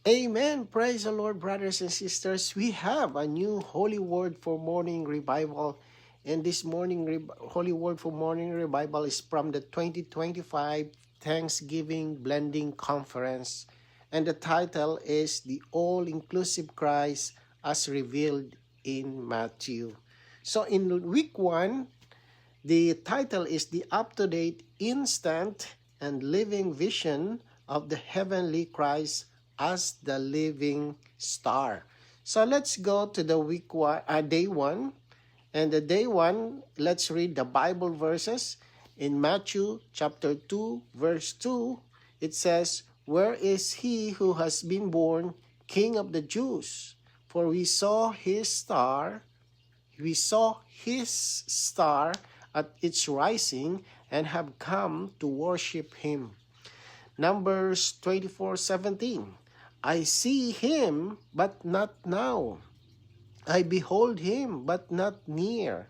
Amen. Praise the Lord, brothers and sisters. We have a new Holy Word for Morning Revival. And this morning, Holy Word for Morning Revival is from the 2025 Thanksgiving Blending Conference. And the title is The All-Inclusive Christ as Revealed in Matthew. So in week 1, the title is The Up-to-Date Instant and Living Vision of the Heavenly Christ as the Living Star. So let's go to the day 1. And the day 1, let's read the Bible verses. In Matthew chapter 2, verse 2, it says, "Where is he who has been born King of the Jews? For we saw his star at its rising and have come to worship him." Numbers 24:17. "I see him, but not now. I behold him, but not near.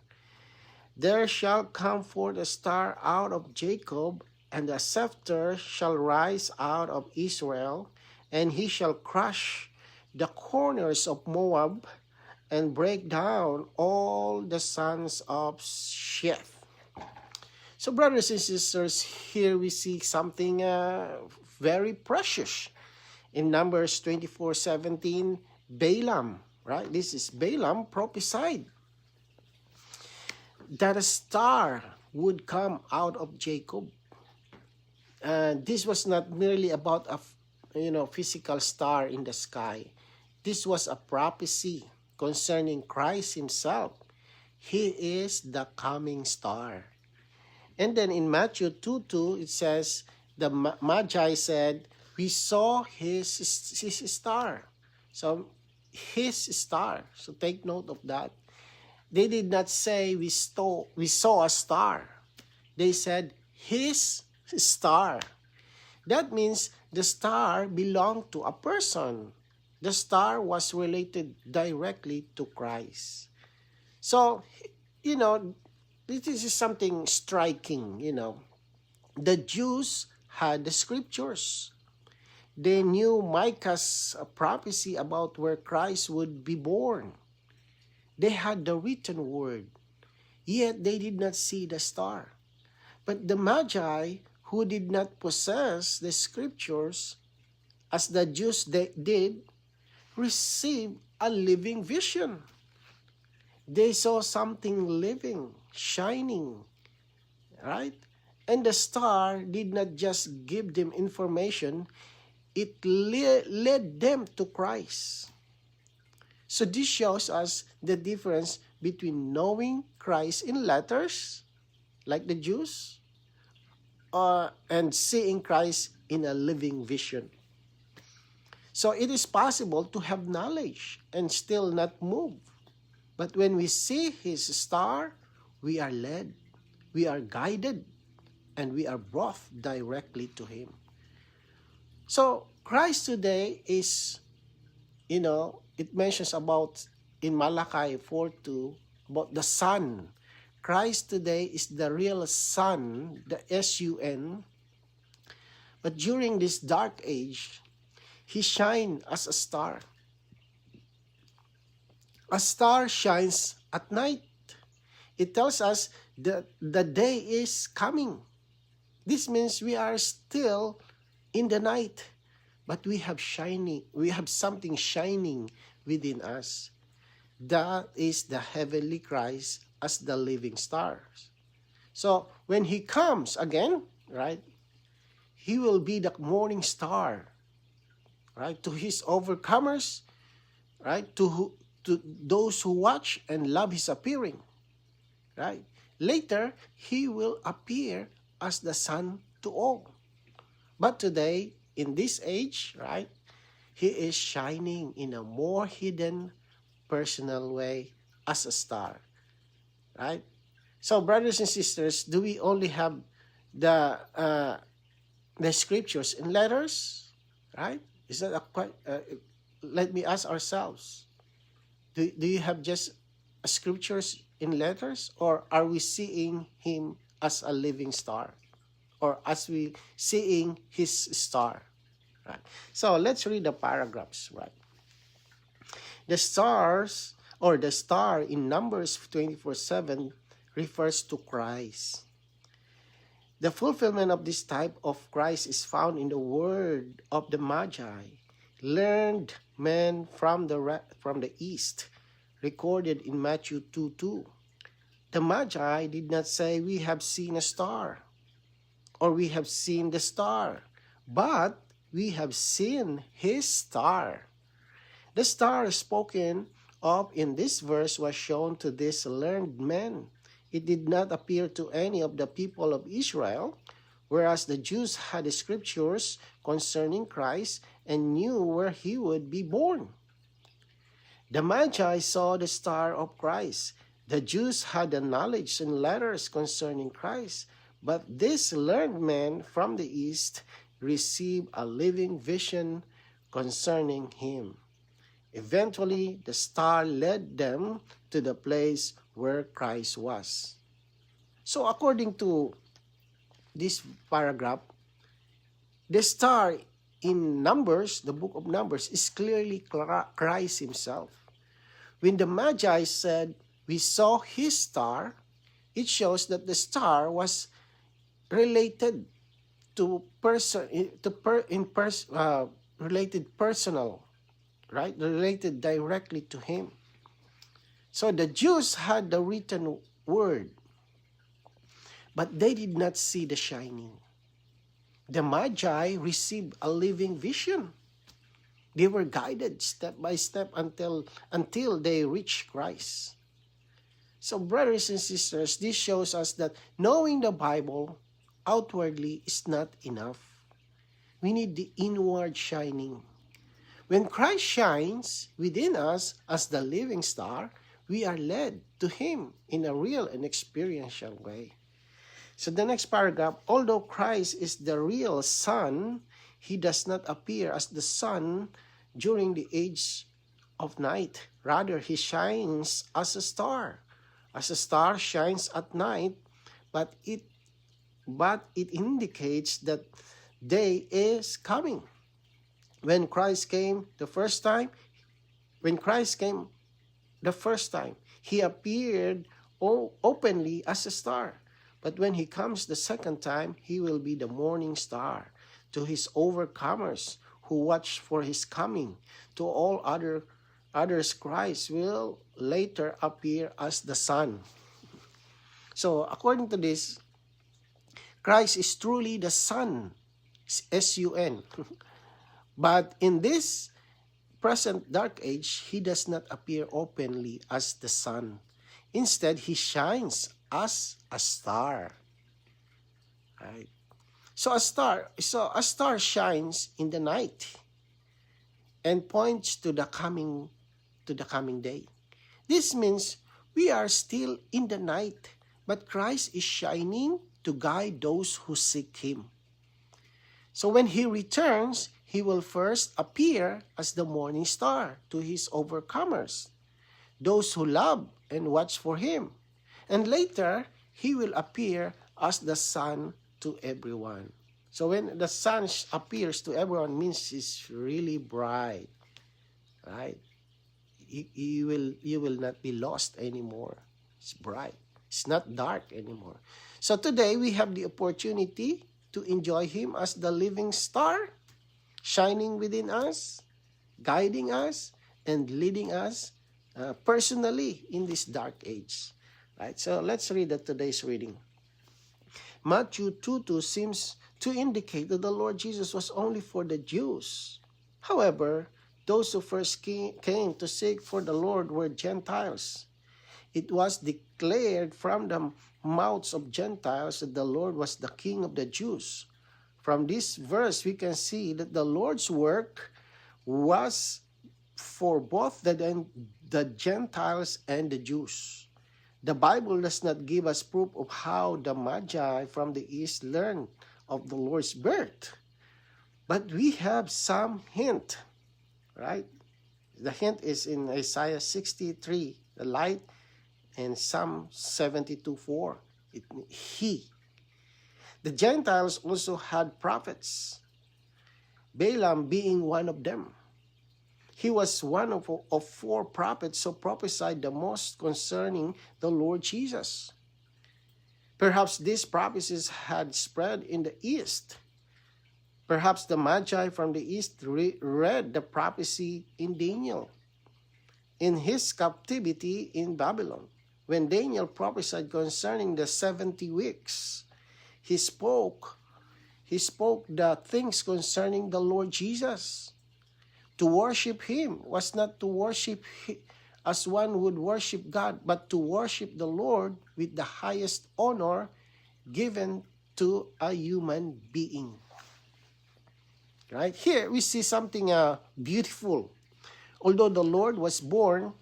There shall come forth a star out of Jacob, and a scepter shall rise out of Israel, and he shall crush the corners of Moab, and break down all the sons of Sheth." So brothers and sisters, here we see something very precious. In Numbers 24:17, Balaam, right? This is Balaam prophesied that a star would come out of Jacob. And this was not merely about a physical star in the sky. This was a prophecy concerning Christ himself. He is the coming star. And then in Matthew 2:2, it says, the Magi said, "We saw his star." So, his star. So, take note of that. They did not say we saw a star. They said, his star. That means the star belonged to a person. The star was related directly to Christ. So, this is something striking, The Jews had the scriptures. They knew Micah's prophecy about where Christ would be born. They had the written word, yet they did not see the star. But the Magi, who did not possess the scriptures, as the Jews did, received a living vision. They saw something living, shining, right? And the star did not just give them information, it led them to Christ. So this shows us the difference between knowing Christ in letters, like the Jews, and seeing Christ in a living vision. So it is possible to have knowledge and still not move. But when we see his star, we are led, we are guided, and we are brought directly to him. So Christ today is, it mentions about in Malachi 4:2 about the sun. Christ today is the real sun, the sun. But during this dark age, he shined as a star. A star shines at night. It tells us that the day is coming. This means we are still in the night, but we have something shining within us. That is the heavenly Christ as the living stars. So when he comes again, right, he will be the morning star, right, to his overcomers, right, to those who watch and love his appearing, right. Later, he will appear as the sun to all. But today, in this age, right, he is shining in a more hidden, personal way as a star, right? So, brothers and sisters, do we only have the scriptures in letters, right? Is that let me ask ourselves, do you have just scriptures in letters, or are we seeing him as a living star, or as we seeing his star, Right. So let's read the paragraphs. Right. The stars or the star in Numbers 24:7 refers to Christ. The fulfillment of this type of Christ is found in the word of the Magi, learned men from the east, recorded in Matthew 2:2. The Magi did not say, "We have seen a star," or "We have seen the star," but "We have seen his star." The star spoken of in this verse was shown to these learned men. It did not appear to any of the people of Israel, whereas the Jews had the scriptures concerning Christ and knew where he would be born. The Magi saw the star of Christ. The Jews had the knowledge and letters concerning Christ, but these learned men from the east received a living vision concerning him. Eventually, the star led them to the place where Christ was. So according to this paragraph, the star in Numbers, the book of Numbers, is clearly Christ himself. When the Magi said, "We saw his star," it shows that the star was related to related personal, right? Related directly to him. So the Jews had the written word, but they did not see the shining. The Magi received a living vision. They were guided step by step until they reached Christ. So brothers and sisters, this shows us that knowing the Bible outwardly is not enough. We need the inward shining. When Christ shines within us as the living star, we are led to him in a real and experiential way. So the next paragraph, although Christ is the real sun, he does not appear as the sun during the age of night. Rather, he shines as a star. As a star shines at night, but it indicates that day is coming. When Christ came the first time, he appeared openly as a star. But when he comes the second time, he will be the morning star to his overcomers who watch for his coming. To all others, Christ will later appear as the sun. So according to this, Christ is truly the sun, S-U-N. But in this present dark age, he does not appear openly as the sun. Instead, he shines as a star. Right? So a star shines in the night and points to the coming day. This means we are still in the night, but Christ is shining to guide those who seek him. So when he returns, he will first appear as the morning star to his overcomers, those who love and watch for him. And later, he will appear as the sun to everyone. So when the sun appears to everyone, means it's really bright, right? You will not be lost anymore. It's bright. It's not dark anymore. So today, we have the opportunity to enjoy him as the living star, shining within us, guiding us, and leading us personally in this dark age. Right? So let's read today's reading. Matthew 2:2 seems to indicate that the Lord Jesus was only for the Jews. However, those who first came to seek for the Lord were Gentiles. It was declared from the mouths of Gentiles that the Lord was the King of the Jews. From this verse, we can see that the Lord's work was for both the Gentiles and the Jews. The Bible does not give us proof of how the Magi from the East learned of the Lord's birth. But we have some hint, right? The hint is in Isaiah 63, the light, and Psalm 72:4. He. The Gentiles also had prophets. Balaam being one of them. He was one of 4 prophets who prophesied the most concerning the Lord Jesus. Perhaps these prophecies had spread in the east. Perhaps the Magi from the east read the prophecy in Daniel, in his captivity in Babylon. When Daniel prophesied concerning the 70 weeks, he spoke the things concerning the Lord Jesus. To worship him was not to worship as one would worship God, but to worship the Lord with the highest honor given to a human being. Right? Here we see something beautiful. Although the Lord was born,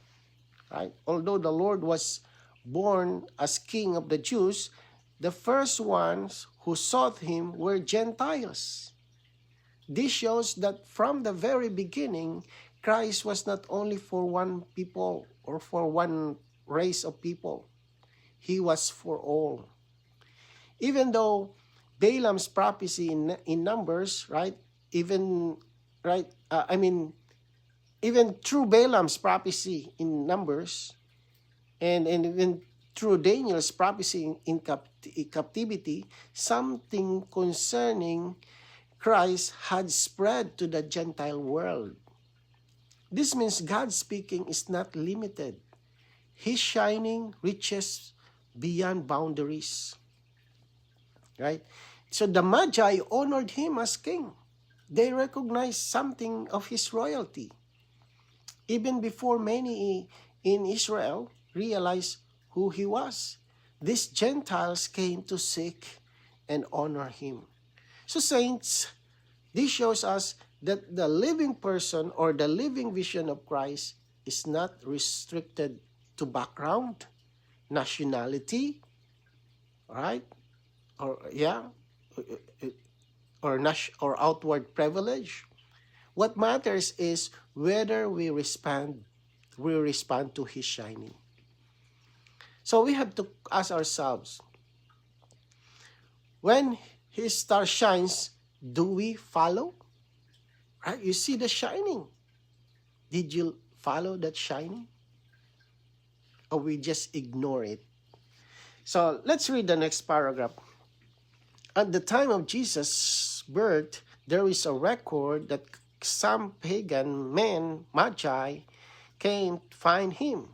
right? Although the Lord was born as King of the Jews, the first ones who sought him were Gentiles. This shows that from the very beginning, Christ was not only for one people or for one race of people. He was for all. Even though Balaam's prophecy in Numbers, right? Even through Balaam's prophecy in Numbers, and even through Daniel's prophecy in captivity, something concerning Christ had spread to the Gentile world. This means God's speaking is not limited. His shining reaches beyond boundaries. Right? So the Magi honored him as king. They recognized something of his royalty. Even before many in Israel realized who he was, these Gentiles came to seek and honor him. So saints, this shows us that the living person or the living vision of Christ is not restricted to background, nationality, right? Or outward privilege. What matters is whether we respond to his shining. So we have to ask ourselves, when his star shines, do we follow? Right? You see the shining. Did you follow that shining? Or we just ignore it? So let's read the next paragraph. At the time of Jesus' birth, there is a record that some pagan men, Magi, came to find him.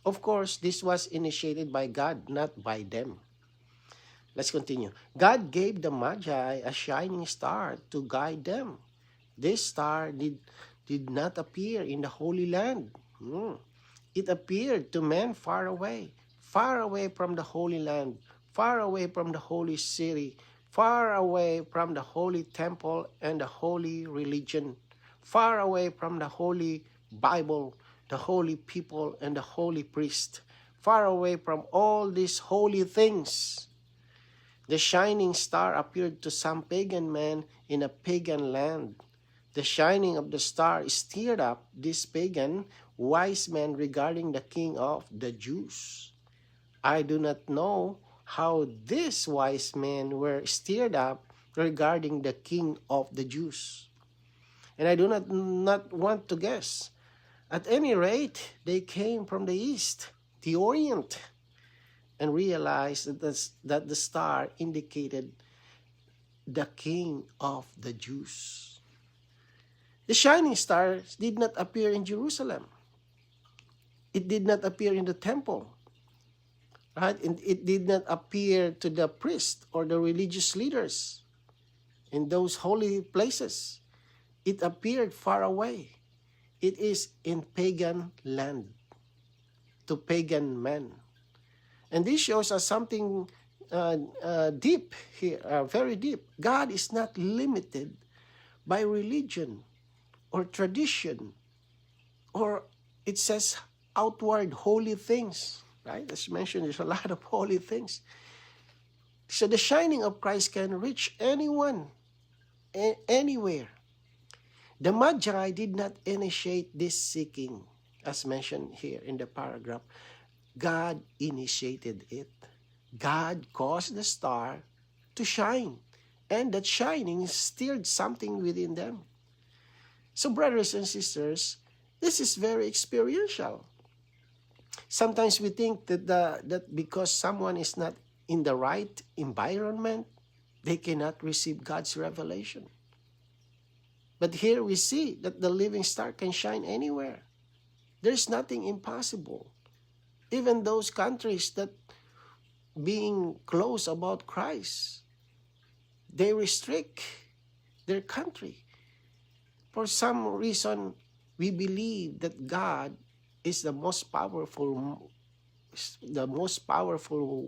Of course, this was initiated by God, not by them. Let's continue. God gave the Magi a shining star to guide them. This star did not appear in the Holy Land. It appeared to men far away from the Holy Land, far away from the holy city, far away from the holy temple and the holy religion, far away from the holy Bible, the holy people, and the holy priest, far away from all these holy things. The shining star appeared to some pagan men in a pagan land. The shining of the star stirred up these pagan wise men regarding the King of the Jews. I do not know how these wise men were stirred up regarding the King of the Jews. And I do not want to guess. At any rate, they came from the east, the orient, and realized that the star indicated the King of the Jews. The shining star did not appear in Jerusalem. It did not appear in the temple. Right? It did not appear to the priest or the religious leaders in those holy places. It appeared far away. It is in pagan land, to pagan men. And this shows us something deep here, very deep. God is not limited by religion or tradition, or it says outward holy things. Right? As mentioned, there's a lot of holy things. So the shining of Christ can reach anyone, anywhere. The Magi did not initiate this seeking, as mentioned here in the paragraph. God initiated it. God caused the star to shine, and that shining stirred something within them. So brothers and sisters, this is very experiential. Sometimes we think that because someone is not in the right environment, they cannot receive God's revelation. But here we see that the living star can shine anywhere. There's nothing impossible. Even those countries that being close about Christ, they restrict their country. For some reason, we believe that God is the most powerful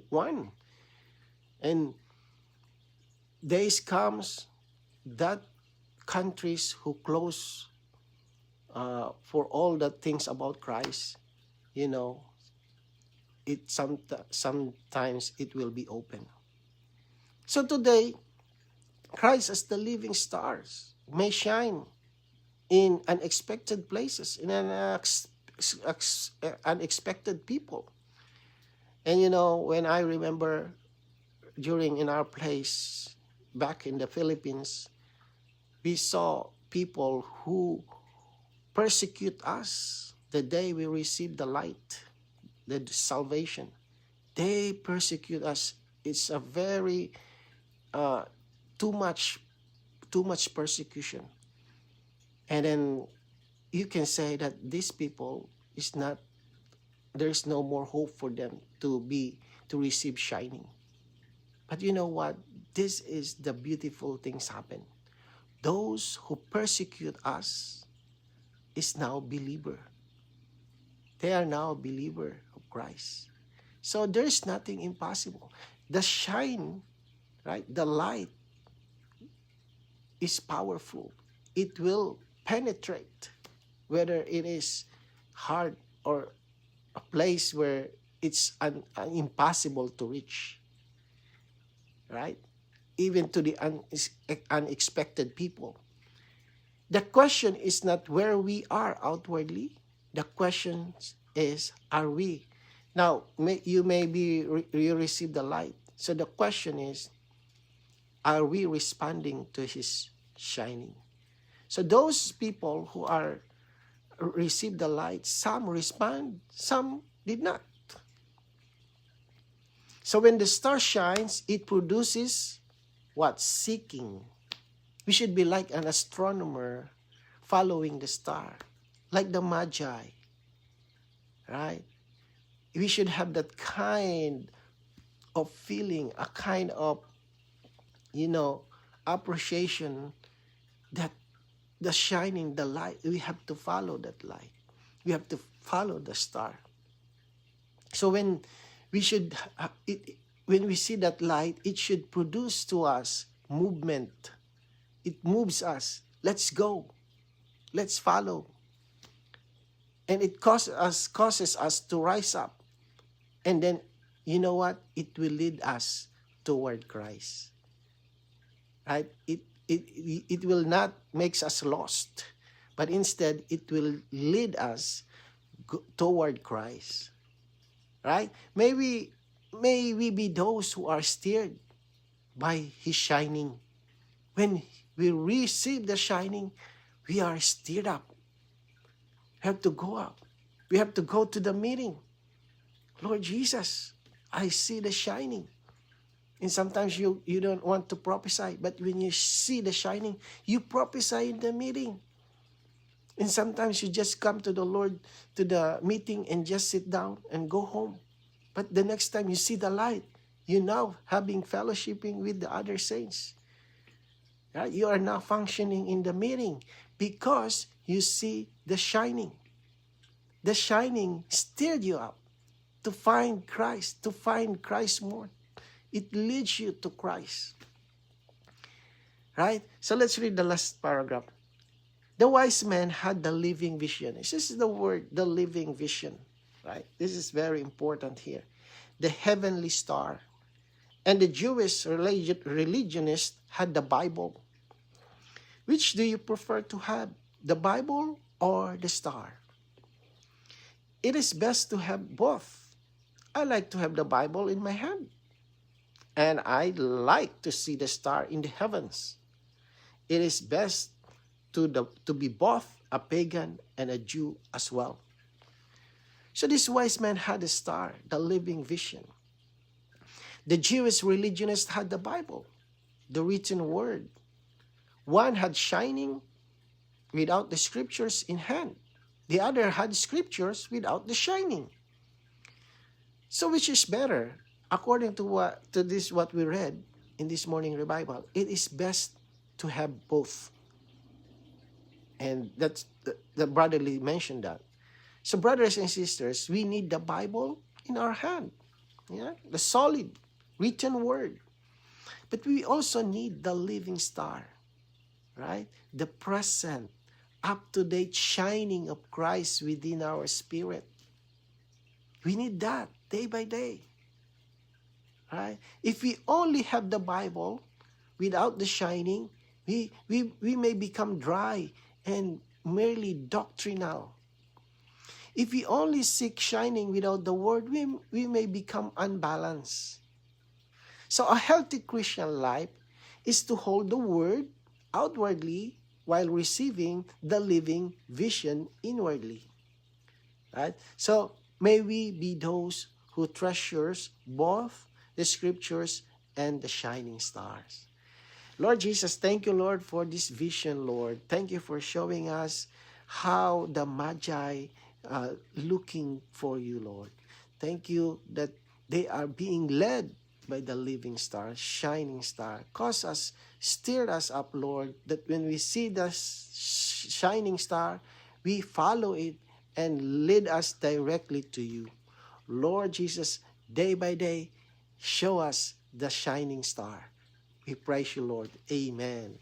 one. And days comes that countries who close for all the things about Christ, sometimes it will be open. So today, Christ as the living stars may shine in unexpected places, in unexpected people. And when I remember in our place back in the Philippines, we saw people who persecute us the day we received the light, the salvation. They persecute us. It's a very too much persecution. And then you can say that these people there's no more hope for them to receive shining. But you know what? This is the beautiful things happen. Those who persecute us is now believer. They are now a believer of Christ. So there's nothing impossible. The shine, right? The light is powerful. It will penetrate, whether it is hard or a place where it's impossible to reach, right? Even to the unexpected people. The question is not where we are outwardly. The question is, are we? Now, you receive the light. So the question is, are we responding to His shining? So those people who receive the light, some respond, some did not. So when the star shines, it produces what? Seeking. We should be like an astronomer following the star, like the Magi, right? We should have that kind of feeling, a kind of, appreciation that the shining, the light, we have to follow that light. We have to follow the star. So when we see that light, it should produce to us movement. It moves us. Let's go. Let's follow. And it causes us to rise up. And then, you know what? It will lead us toward Christ. Right? It will not make us lost, but instead it will lead us toward Christ. Right? May we be those who are steered by His shining. When we receive the shining, we are steered up. We have to go up. We have to go to the meeting. Lord Jesus, I see the shining. And sometimes you don't want to prophesy, but when you see the shining, you prophesy in the meeting. And sometimes you just come to the Lord, to the meeting, and just sit down and go home. But the next time you see the light, you're now having fellowshipping with the other saints. Right? You are now functioning in the meeting because you see the shining. The shining stirred you up to find Christ more. It leads you to Christ. Right? So let's read the last paragraph. The wise man had the living vision. This is the word, the living vision. Right? This is very important here. The heavenly star. And the Jewish religionists had the Bible. Which do you prefer to have? The Bible or the star? It is best to have both. I like to have the Bible in my hand. And I like to see the star in the heavens. It is best to be both a pagan and a Jew as well. So this wise man had a star, the living vision. The Jewish religionists had the Bible, the written word. One had shining without the scriptures in hand. The other had scriptures without the shining. So which is better? According to what we read in this morning revival, it is best to have both. And that's the brotherly mentioned that. So brothers and sisters, we need the Bible in our hand. Yeah, the solid written word. But we also need the living star, right? The present, up-to-date shining of Christ within our spirit. We need that day by day, right? If we only have the Bible without the shining, we may become dry and merely doctrinal. If we only seek shining without the word, we may become unbalanced. So a healthy Christian life is to hold the word outwardly while receiving the living vision inwardly. Right? So may we be those who treasures both the scriptures and the shining stars. Lord Jesus, thank you, Lord, for this vision, Lord. Thank you for showing us how the Magi looking for you, Lord. Thank you that they are being led by the living star, shining star. Steer us up, Lord, that when we see the shining star, we follow it and lead us directly to you. Lord Jesus, day by day, show us the shining star. We praise you, Lord. Amen.